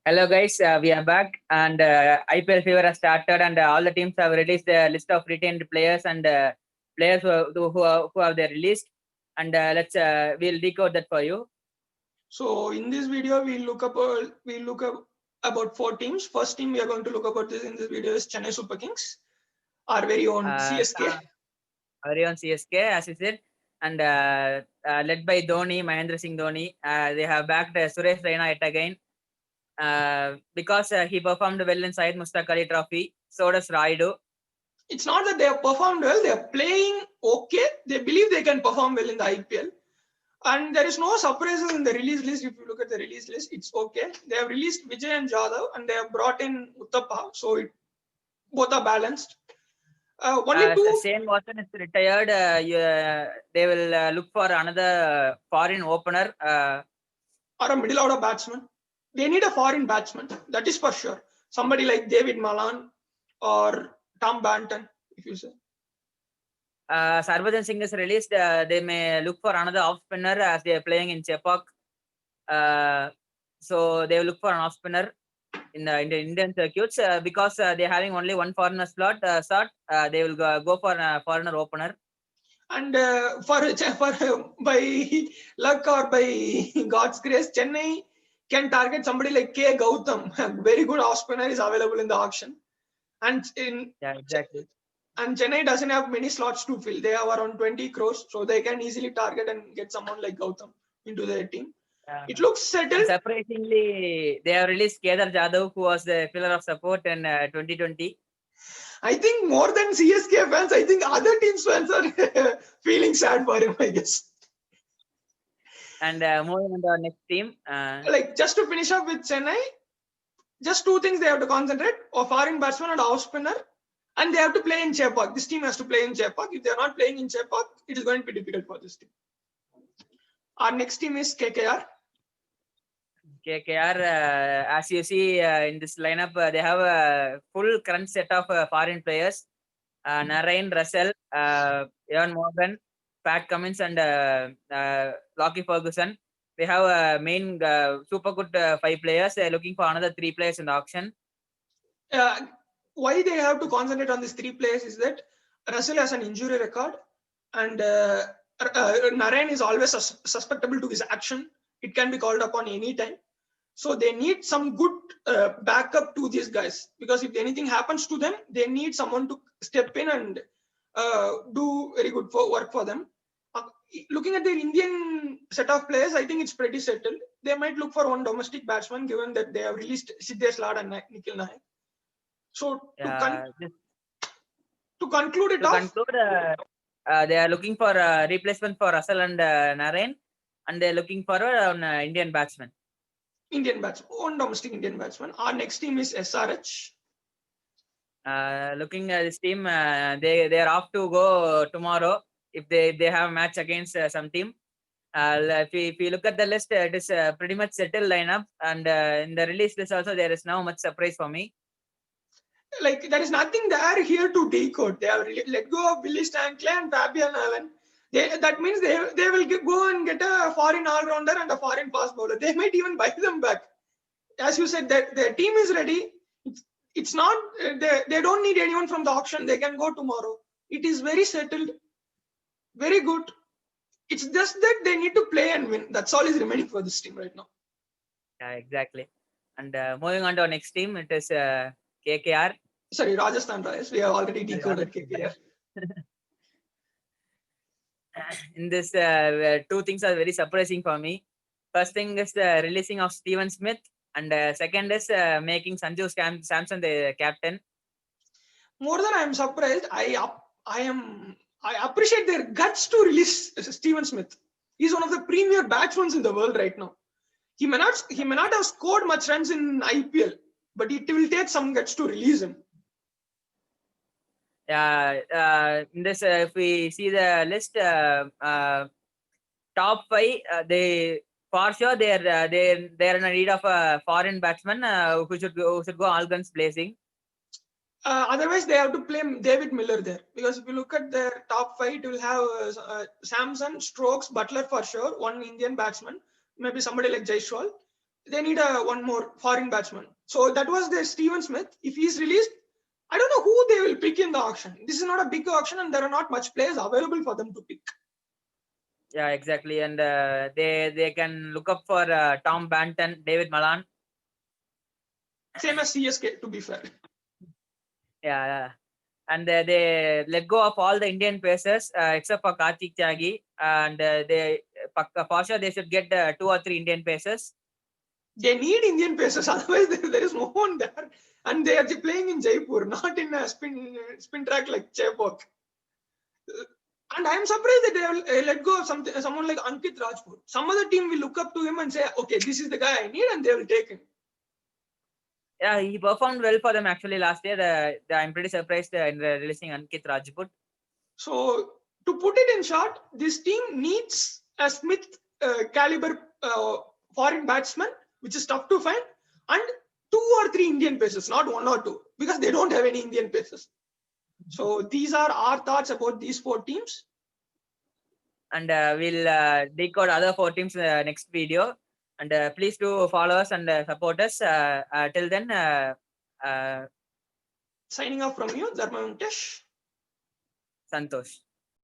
Hello guys, we are back and IPL fever has started and all the teams have released the list of retained players and players who have they released and we'll decode that for you. So in this video, we look up about 4 teams. First team we are going to look about this in this video is Chennai Super Kings, our very own CSK. Very on CSK as you said, and led by Dhoni, Mahendra Singh Dhoni. They have backed Suresh Raina yet again because he performed well inside Mustaq Ali Trophy. So does Raidu. It's not that they have performed well; they are playing okay. They believe they can perform well in the IPL. And there is no surprises in the release list. If you look at the release list, it's okay. They have released Vijay and Jadhav and they have brought in Uttappa. So both are balanced. Only two. Shane Watson is retired. They will look for another foreign opener. Or a middle order batsman. They need a foreign batsman. That is for sure. Somebody like David Malan or Tom Banton, if you say. Sarvajan Singh is released. They may look for another off spinner as they are playing in Chepak. So they will look for an off spinner in the Indian circuits because they are having only one foreigner slot. They will go for a foreigner opener. And by luck or by God's grace, Chennai can target somebody like K. Gautam. A very good off spinner is available in the auction. And exactly. And Chennai doesn't have many slots to fill. They have around 20 crores, so they can easily target and get someone like Gautam into their team. It looks settled. And surprisingly, they have released Kedar Jadhav, who was the pillar of support in 2020. I think more than CSK fans, I think other teams fans are feeling sad for him, I guess. And moving on to our next team. Like just to finish up with Chennai, just two things they have to concentrate: a foreign batsman and a off spinner. And they have to play in Chepak. This team has to play in Chepak. If they are not playing in Chepak, it is going to be difficult for this team. Our next team is KKR. KKR, as you see in this lineup, they have a full current set of foreign players. Narain, Russell, Evan Morgan, Pat Cummins and Lockie Ferguson. They have a main super good 5 players. They're looking for another 3 players in the auction. Why they have to concentrate on these 3 players is that Russell has an injury record and Narain is always susceptible to his action. It can be called upon any time. So they need some good backup to these guys, because if anything happens to them, they need someone to step in and do very good work for them. Looking at their Indian set of players, I think it's pretty settled. They might look for one domestic batsman, given that they have released Siddesh Lad and Nikhil Nayak. So to conclude, they are looking for a replacement for Russell and Narain, and they're looking for an Indian batsman. One domestic Indian batsman. Our next team is SRH. Looking at this team, they are off to go tomorrow if they have a match against some team. If you look at the list, it is pretty much settled lineup, and in the release list also there is no much surprise for me. Like there is nothing there here to decode. They have let go of Billy Shankly and Fabian Allen. That means they will go and get a foreign all-rounder and a foreign fast bowler. They might even buy them back. As you said, that their team is ready. It's not they don't need anyone from the auction. They can go tomorrow. It is very settled, very good. It's just that they need to play and win. That's all is remaining for this team right now. Yeah, exactly. And moving on to our next team, it is KKR. Sorry, Rajasthan Royals. We have already decoded KKR. In this, 2 things are very surprising for me. First thing is the releasing of Steven Smith, and second is making Sanju Samson the captain. More than I am surprised, I appreciate their guts to release Steven Smith. He's one of the premier batsmen in the world right now. He may not have scored much runs in IPL, but it will take some guts to release him. In this, if we see the list, top 5, they for sure they're in a need of a foreign batsman who should go all guns blazing. Otherwise, they have to play David Miller there, because if you look at their top 5, it will have Samson, Stokes, Butler for sure, one Indian batsman, maybe somebody like Jaiswal. they need one more foreign batsman. So that was the Steven Smith. If he's released, I don't know who they will pick in the auction. This is not a big auction, and there are not much players available for them to pick. Yeah, exactly. And they can look up for Tom Banton, David Malan. Same as CSK, to be fair. Yeah. And they let go of all the Indian pacers except for Karthik Tyagi, and for sure they should get 2 or 3 Indian pacers. They need Indian pacers, otherwise there is no one there, and they are playing in Jaipur, not in a spin track like Chepauk. And I am surprised that they will let go of someone like Ankit Rajput. Some other team will look up to him and say, okay, this is the guy I need, and they will take him. Yeah, he performed well for them actually last year. I'm pretty surprised in releasing Ankit Rajput. So to put it in short, this team needs a Smith caliber foreign batsman, which is tough to find, and 2 or 3 Indian pacers, not 1 or 2, because they don't have any Indian pacers. So these are our thoughts about these 4 teams. And we'll decode other 4 teams next video. And please do follow us and support us. Till then, Signing off from you, Dharma Venkatesh. Santosh.